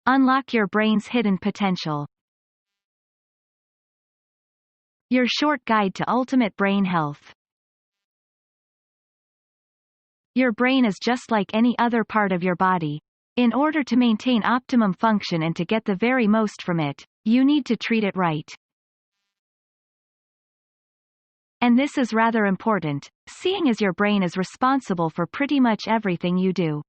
Unlock your brain's hidden potential. Your short guide to ultimate brain health. Your brain is just like any other part of your body. In order to maintain optimum function and to get the very most from it, you need to treat it right. And this is rather important, seeing as your brain is responsible for pretty much everything you do.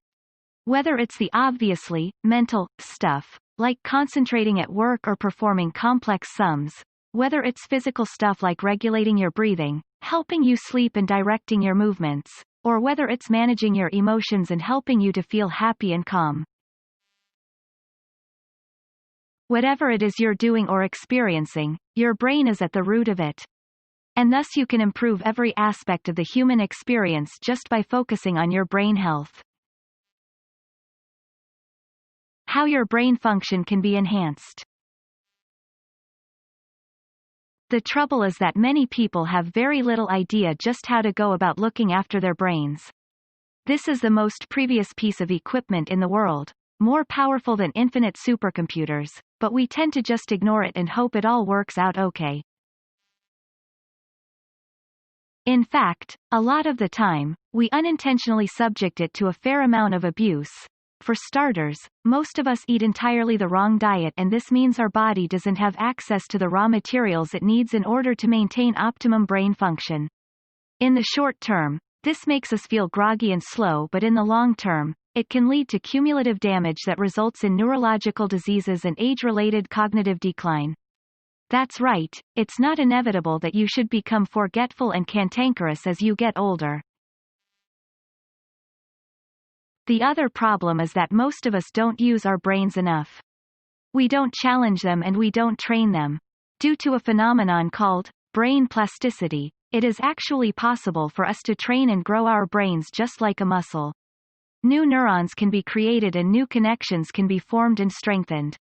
Whether it's the obviously mental stuff, like concentrating at work or performing complex sums, whether it's physical stuff like regulating your breathing, helping you sleep and directing your movements, or whether it's managing your emotions and helping you to feel happy and calm. Whatever it is you're doing or experiencing, your brain is at the root of it. And thus you can improve every aspect of the human experience just by focusing on your brain health. How your brain function can be enhanced. The trouble is that many people have very little idea just how to go about looking after their brains. This is the most previous piece of equipment in the world, more powerful than infinite supercomputers, but we tend to just ignore it and hope it all works out okay. In fact, a lot of the time, we unintentionally subject it to a fair amount of abuse. For starters, most of us eat entirely the wrong diet, and this means our body doesn't have access to the raw materials it needs in order to maintain optimum brain function. In the short term, this makes us feel groggy and slow, but in the long term, it can lead to cumulative damage that results in neurological diseases and age-related cognitive decline. That's right, it's not inevitable that you should become forgetful and cantankerous as you get older. The other problem is that most of us don't use our brains enough. We don't challenge them and we don't train them. Due to a phenomenon called brain plasticity, it is actually possible for us to train and grow our brains just like a muscle. New neurons can be created and new connections can be formed and strengthened.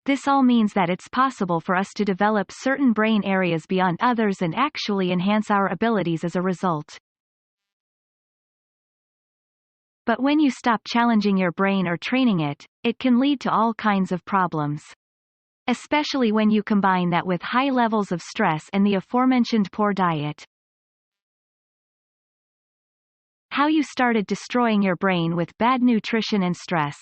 This all means that it's possible for us to develop certain brain areas beyond others and actually enhance our abilities as a result. But when you stop challenging your brain or training it, it can lead to all kinds of problems. Especially when you combine that with high levels of stress and the aforementioned poor diet. How you started destroying your brain with bad nutrition and stress.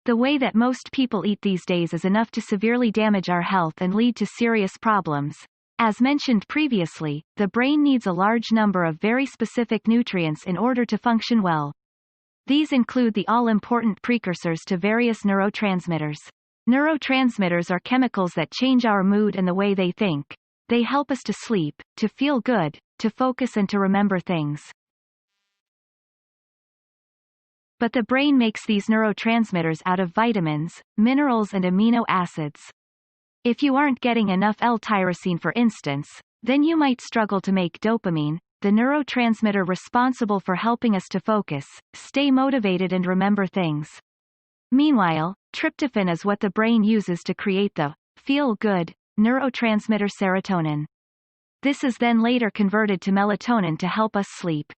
The way that most people eat these days is enough to severely damage our health and lead to serious problems. As mentioned previously, the brain needs a large number of very specific nutrients in order to function well. These include the all-important precursors to various neurotransmitters. Neurotransmitters are chemicals that change our mood and the way they think. They help us to sleep, to feel good, to focus and to remember things. But the brain makes these neurotransmitters out of vitamins, minerals and amino acids. If you aren't getting enough L-tyrosine for instance, then you might struggle to make dopamine, the neurotransmitter responsible for helping us to focus, stay motivated and remember things. Meanwhile, tryptophan is what the brain uses to create the feel-good neurotransmitter serotonin. This is then later converted to melatonin to help us sleep.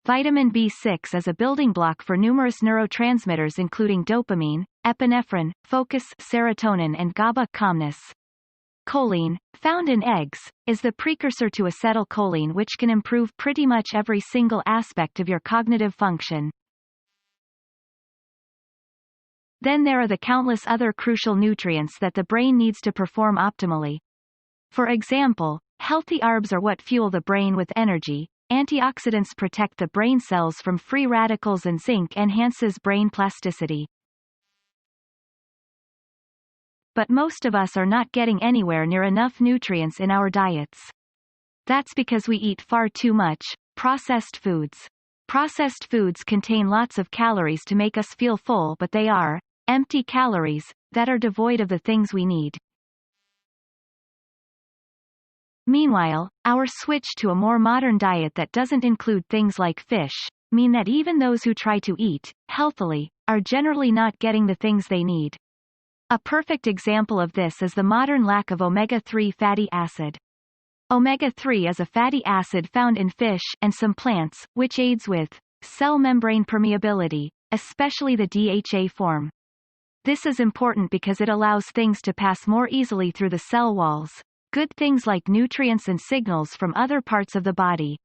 Vitamin B6 is a building block for numerous neurotransmitters including dopamine, epinephrine, focus, serotonin and GABA, calmness. Choline, found in eggs, is the precursor to acetylcholine which can improve pretty much every single aspect of your cognitive function. Then there are the countless other crucial nutrients that the brain needs to perform optimally. For example, healthy carbs are what fuel the brain with energy. Antioxidants protect the brain cells from free radicals and zinc enhances brain plasticity. But most of us are not getting anywhere near enough nutrients in our diets. That's because we eat far too much processed foods. Processed foods contain lots of calories to make us feel full, but they are empty calories that are devoid of the things we need. Meanwhile, our switch to a more modern diet that doesn't include things like fish, mean that even those who try to eat healthily are generally not getting the things they need. A perfect example of this is the modern lack of omega-3 fatty acid. Omega-3 is a fatty acid found in fish and some plants, which aids with cell membrane permeability, especially the DHA form. This is important because it allows things to pass more easily through the cell walls, good things like nutrients and signals from other parts of the body.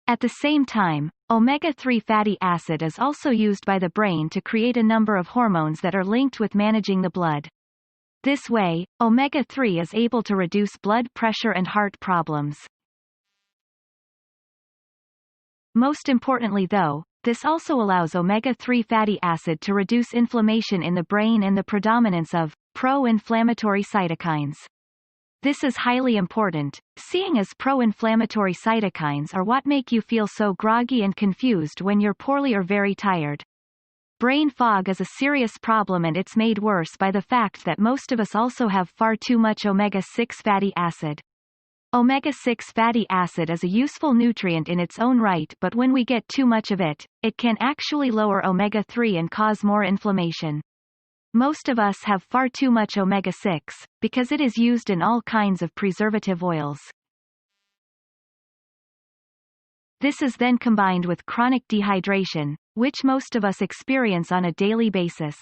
At the same time, omega-3 fatty acid is also used by the brain to create a number of hormones that are linked with managing the blood. This way, omega-3 is able to reduce blood pressure and heart problems. Most importantly though, this also allows omega-3 fatty acid to reduce inflammation in the brain and the predominance of pro-inflammatory cytokines. This is highly important, seeing as pro-inflammatory cytokines are what make you feel so groggy and confused when you're poorly or very tired. Brain fog is a serious problem, and it's made worse by the fact that most of us also have far too much omega-6 fatty acid. Omega-6 fatty acid is a useful nutrient in its own right, but when we get too much of it, it can actually lower omega-3 and cause more inflammation. Most of us have far too much omega-6, because it is used in all kinds of preservative oils. This is then combined with chronic dehydration, which most of us experience on a daily basis.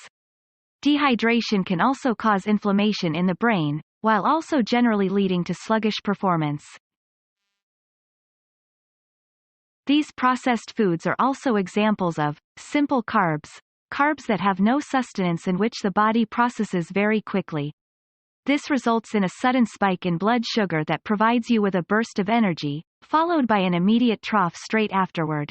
Dehydration can also cause inflammation in the brain, while also generally leading to sluggish performance. These processed foods are also examples of simple carbs, carbs that have no sustenance and which the body processes very quickly. This results in a sudden spike in blood sugar that provides you with a burst of energy, followed by an immediate trough straight afterward.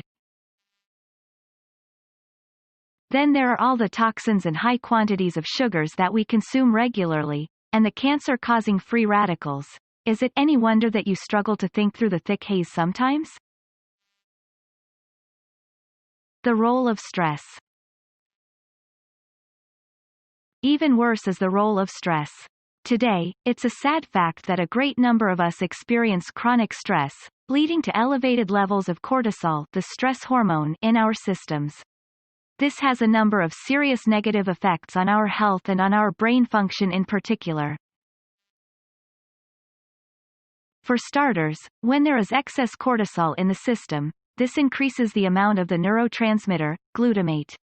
Then there are all the toxins and high quantities of sugars that we consume regularly, and the cancer-causing free radicals. Is it any wonder that you struggle to think through the thick haze sometimes? The role of stress. Even worse is the role of stress. Today, it's a sad fact that a great number of us experience chronic stress, leading to elevated levels of cortisol, the stress hormone, in our systems. This has a number of serious negative effects on our health and on our brain function in particular. For starters, when there is excess cortisol in the system, this increases the amount of the neurotransmitter, glutamate.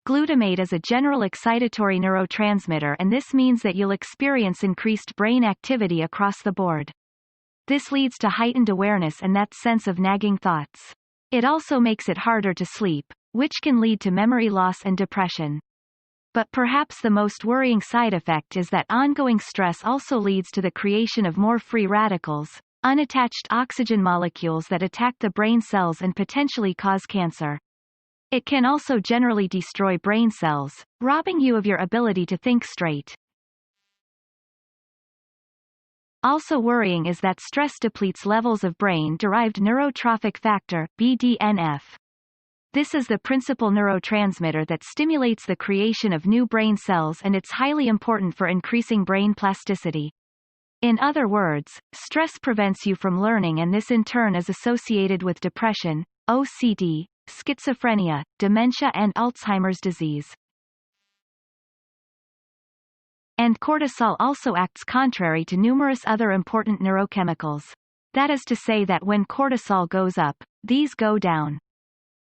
Glutamate is a general excitatory neurotransmitter, and this means that you'll experience increased brain activity across the board. This leads to heightened awareness and that sense of nagging thoughts. It also makes it harder to sleep, which can lead to memory loss and depression. But perhaps the most worrying side effect is that ongoing stress also leads to the creation of more free radicals, unattached oxygen molecules that attack the brain cells and potentially cause cancer. It can also generally destroy brain cells, robbing you of your ability to think straight. Also worrying is that stress depletes levels of brain-derived neurotrophic factor, BDNF. This is the principal neurotransmitter that stimulates the creation of new brain cells, and it's highly important for increasing brain plasticity. In other words, stress prevents you from learning, and this in turn is associated with depression, OCD, schizophrenia, dementia and Alzheimer's disease. And cortisol also acts contrary to numerous other important neurochemicals. That is to say that when cortisol goes up, these go down.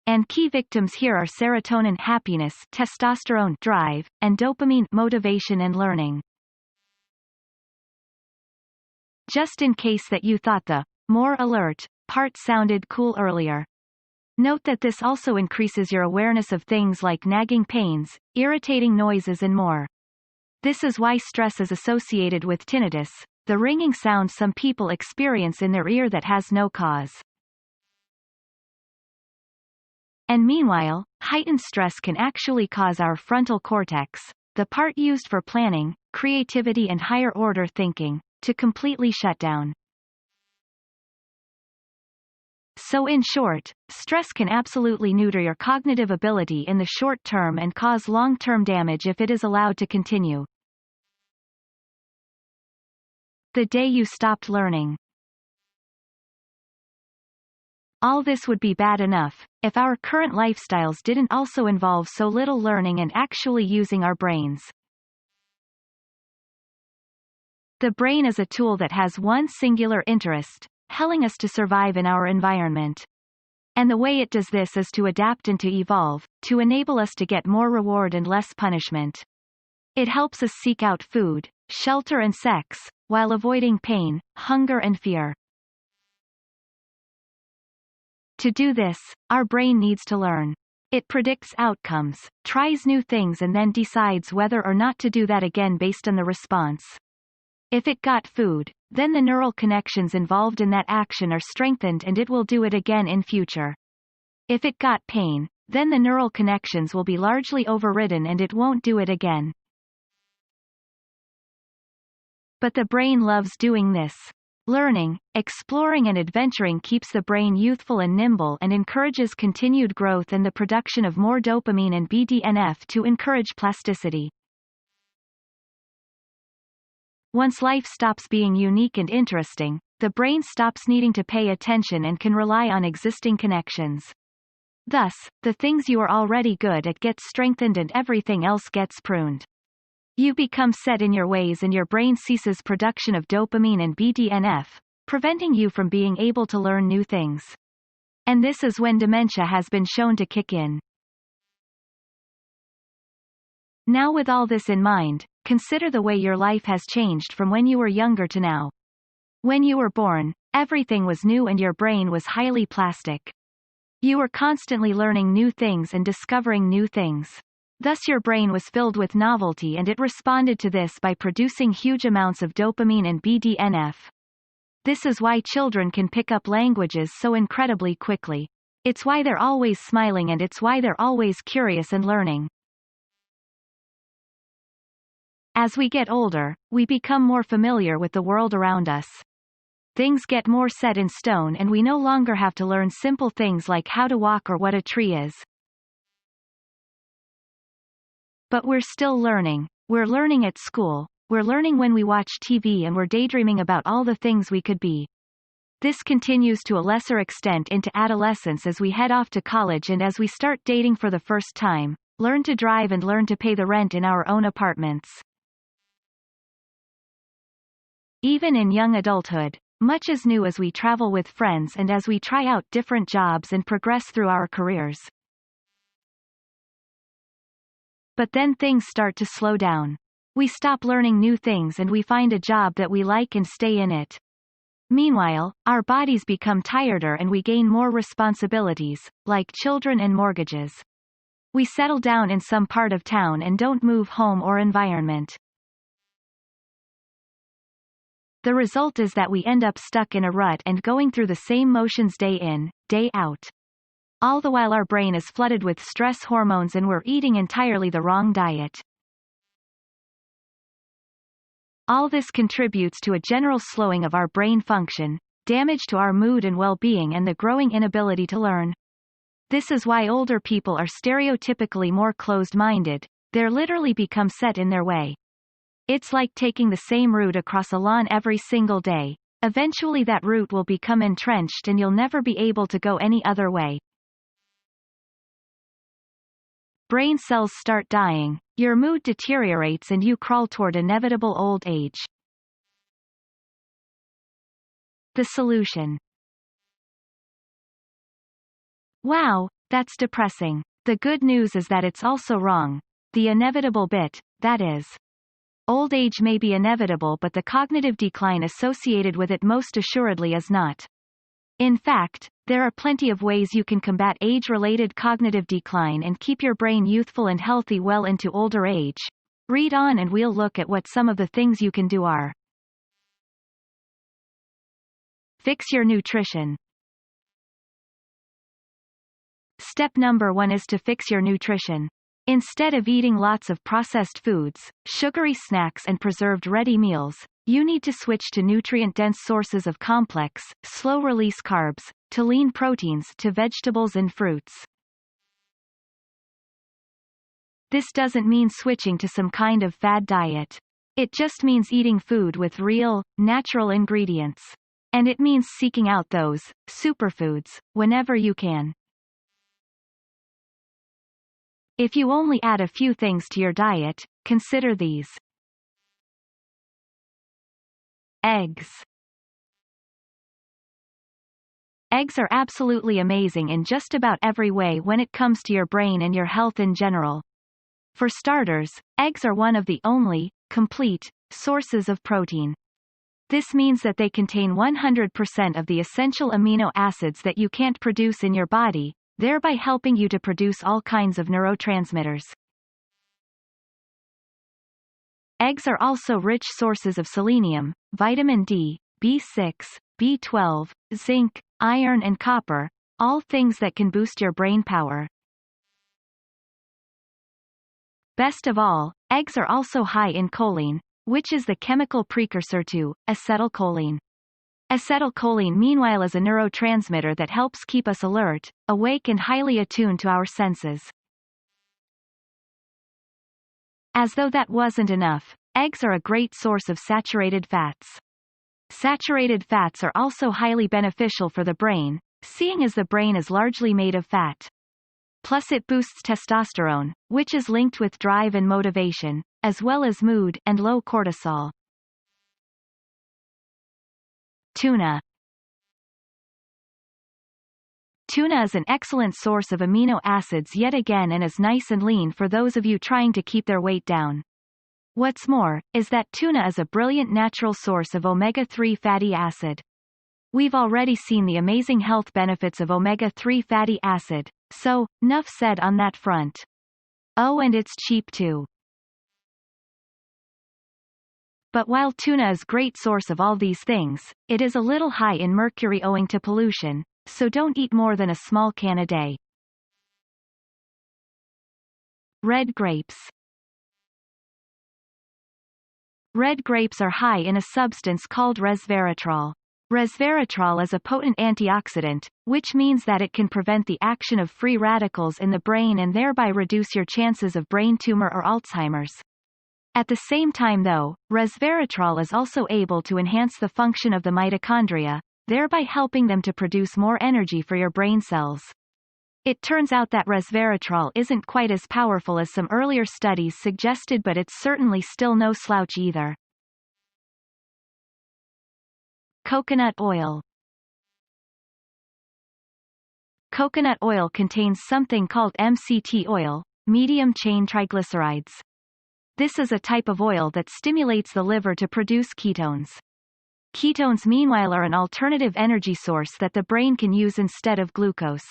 And key victims here are serotonin, happiness, testosterone, drive, and dopamine, motivation and learning. Just in case that you thought the more alert part sounded cool earlier. Note that this also increases your awareness of things like nagging pains, irritating noises and more. This is why stress is associated with tinnitus, the ringing sound some people experience in their ear that has no cause. And meanwhile, heightened stress can actually cause our frontal cortex, the part used for planning, creativity and higher-order thinking, to completely shut down. So in short, stress can absolutely neuter your cognitive ability in the short term and cause long-term damage if it is allowed to continue. The day you stopped learning. All this would be bad enough, if our current lifestyles didn't also involve so little learning and actually using our brains. The brain is a tool that has one singular interest, helping us to survive in our environment. And the way it does this is to adapt and to evolve, to enable us to get more reward and less punishment. It helps us seek out food, shelter and sex, while avoiding pain, hunger and fear. To do this, our brain needs to learn. It predicts outcomes, tries new things and then decides whether or not to do that again based on the response. If it got food, then the neural connections involved in that action are strengthened and it will do it again in future. If it got pain, then the neural connections will be largely overridden and it won't do it again. But the brain loves doing this. Learning, exploring and adventuring keeps the brain youthful and nimble and encourages continued growth and the production of more dopamine and BDNF to encourage plasticity. Once life stops being unique and interesting, the brain stops needing to pay attention and can rely on existing connections. Thus, the things you are already good at get strengthened and everything else gets pruned. You become set in your ways and your brain ceases production of dopamine and BDNF, preventing you from being able to learn new things. And this is when dementia has been shown to kick in. Now with all this in mind, consider the way your life has changed from when you were younger to now. When you were born, everything was new and your brain was highly plastic. You were constantly learning new things and discovering new things. Thus your brain was filled with novelty and it responded to this by producing huge amounts of dopamine and BDNF. This is why children can pick up languages so incredibly quickly. It's why they're always smiling and it's why they're always curious and learning. As we get older, we become more familiar with the world around us. Things get more set in stone and we no longer have to learn simple things like how to walk or what a tree is. But we're still learning. We're learning at school, we're learning when we watch TV and we're daydreaming about all the things we could be. This continues to a lesser extent into adolescence as we head off to college and as we start dating for the first time, learn to drive and learn to pay the rent in our own apartments. Even in young adulthood, much is new as we travel with friends and as we try out different jobs and progress through our careers. But then things start to slow down. We stop learning new things and we find a job that we like and stay in it. Meanwhile, our bodies become tireder and we gain more responsibilities, like children and mortgages. We settle down in some part of town and don't move home or environment. The result is that we end up stuck in a rut and going through the same motions day in, day out. All the while our brain is flooded with stress hormones and we're eating entirely the wrong diet. All this contributes to a general slowing of our brain function, damage to our mood and well-being and the growing inability to learn. This is why older people are stereotypically more closed-minded, they're literally become set in their way. It's like taking the same route across a lawn every single day. Eventually that route will become entrenched and you'll never be able to go any other way. Brain cells start dying, your mood deteriorates and you crawl toward inevitable old age. The solution. Wow, that's depressing. The good news is that it's also wrong. The inevitable bit, that is. Old age may be inevitable but the cognitive decline associated with it most assuredly is not. In fact, there are plenty of ways you can combat age-related cognitive decline and keep your brain youthful and healthy well into older age. Read on and we'll look at what some of the things you can do are. Fix your nutrition. Step number 1 is to fix your nutrition. Instead of eating lots of processed foods, sugary snacks and preserved ready meals, you need to switch to nutrient-dense sources of complex, slow-release carbs, to lean proteins to vegetables and fruits. This doesn't mean switching to some kind of fad diet. It just means eating food with real, natural ingredients. And it means seeking out those superfoods whenever you can. If you only add a few things to your diet, consider these. Eggs. Eggs are absolutely amazing in just about every way when it comes to your brain and your health in general. For starters, eggs are one of the only, complete, sources of protein. This means that they contain 100% of the essential amino acids that you can't produce in your body, thereby helping you to produce all kinds of neurotransmitters. Eggs are also rich sources of selenium, vitamin D, B6, B12, zinc, iron and copper, all things that can boost your brain power. Best of all, eggs are also high in choline, which is the chemical precursor to acetylcholine. Acetylcholine meanwhile is a neurotransmitter that helps keep us alert, awake and highly attuned to our senses. As though that wasn't enough, eggs are a great source of saturated fats. Saturated fats are also highly beneficial for the brain, seeing as the brain is largely made of fat. Plus it boosts testosterone, which is linked with drive and motivation, as well as mood and low cortisol. Tuna. Tuna is an excellent source of amino acids yet again and is nice and lean for those of you trying to keep their weight down. What's more, is that tuna is a brilliant natural source of omega-3 fatty acid. We've already seen the amazing health benefits of omega-3 fatty acid, so, nuff said on that front. Oh, and it's cheap too. But while tuna is a great source of all these things, it is a little high in mercury owing to pollution, so don't eat more than a small can a day. Red grapes. Red grapes are high in a substance called resveratrol. Resveratrol is a potent antioxidant, which means that it can prevent the action of free radicals in the brain and thereby reduce your chances of brain tumor or Alzheimer's. At the same time though, resveratrol is also able to enhance the function of the mitochondria, thereby helping them to produce more energy for your brain cells. It turns out that resveratrol isn't quite as powerful as some earlier studies suggested, but it's certainly still no slouch either. Coconut oil. Coconut oil contains something called MCT oil, medium-chain triglycerides. This is a type of oil that stimulates the liver to produce ketones. Ketones meanwhile are an alternative energy source that the brain can use instead of glucose.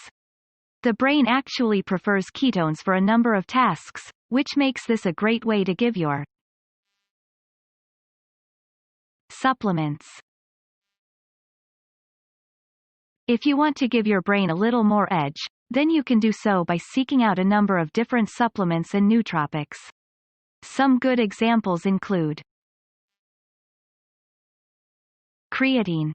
The brain actually prefers ketones for a number of tasks, which makes this a great way to give your supplements. If you want to give your brain a little more edge, then you can do so by seeking out a number of different supplements and nootropics. Some good examples include creatine.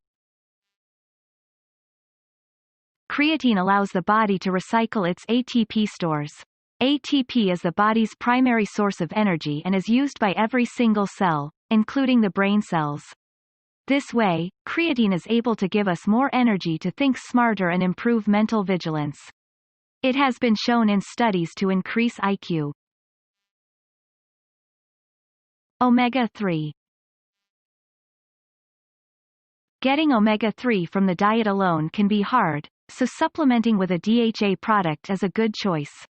Creatine allows the body to recycle its ATP stores. ATP is the body's primary source of energy and is used by every single cell, including the brain cells. This way, creatine is able to give us more energy to think smarter and improve mental vigilance. It has been shown in studies to increase IQ. Omega-3. Getting omega-3 from the diet alone can be hard, so supplementing with a DHA product is a good choice.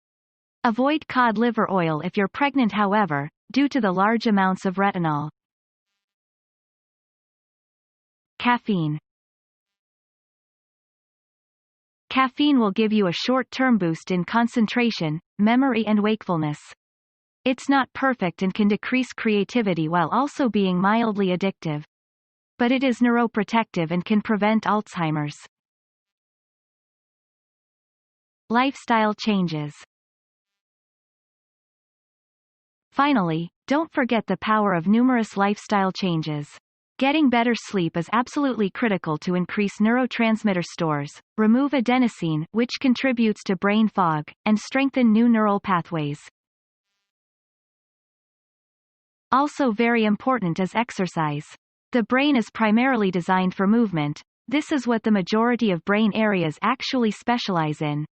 Avoid cod liver oil if you're pregnant, however, due to the large amounts of retinol. Caffeine. Caffeine will give you a short-term boost in concentration, memory and wakefulness. It's not perfect and can decrease creativity while also being mildly addictive. But it is neuroprotective and can prevent Alzheimer's. Lifestyle changes. Finally, don't forget the power of numerous lifestyle changes. Getting better sleep is absolutely critical to increase neurotransmitter stores, remove adenosine, which contributes to brain fog, and strengthen new neural pathways. Also very important is exercise. The brain is primarily designed for movement. This is what the majority of brain areas actually specialize in.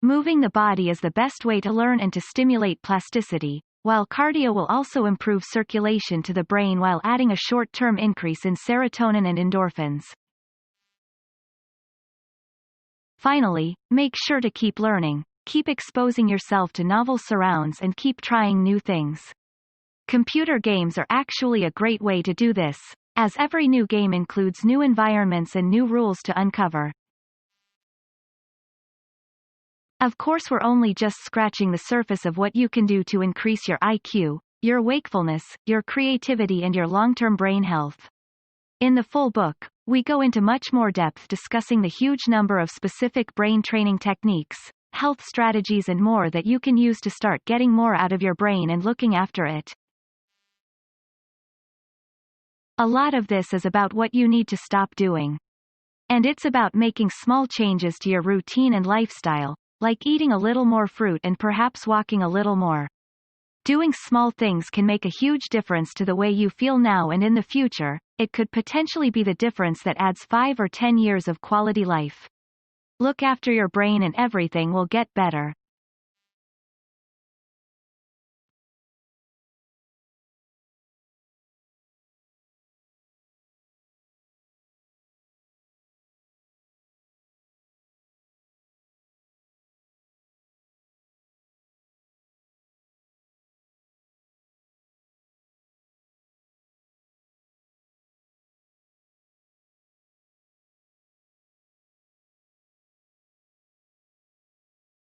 Moving the body is the best way to learn and to stimulate plasticity, while cardio will also improve circulation to the brain while adding a short-term increase in serotonin and endorphins. Finally, make sure to keep learning, keep exposing yourself to novel surrounds and keep trying new things. Computer games are actually a great way to do this, as every new game includes new environments and new rules to uncover. Of course, we're only just scratching the surface of what you can do to increase your IQ, your wakefulness, your creativity and your long-term brain health. In the full book, we go into much more depth discussing the huge number of specific brain training techniques, health strategies and more that you can use to start getting more out of your brain and looking after it. A lot of this is about what you need to stop doing. And it's about making small changes to your routine and lifestyle, like eating a little more fruit and perhaps walking a little more. Doing small things can make a huge difference to the way you feel now and in the future. It could potentially be the difference that adds 5 or 10 years of quality life. Look after your brain and everything will get better.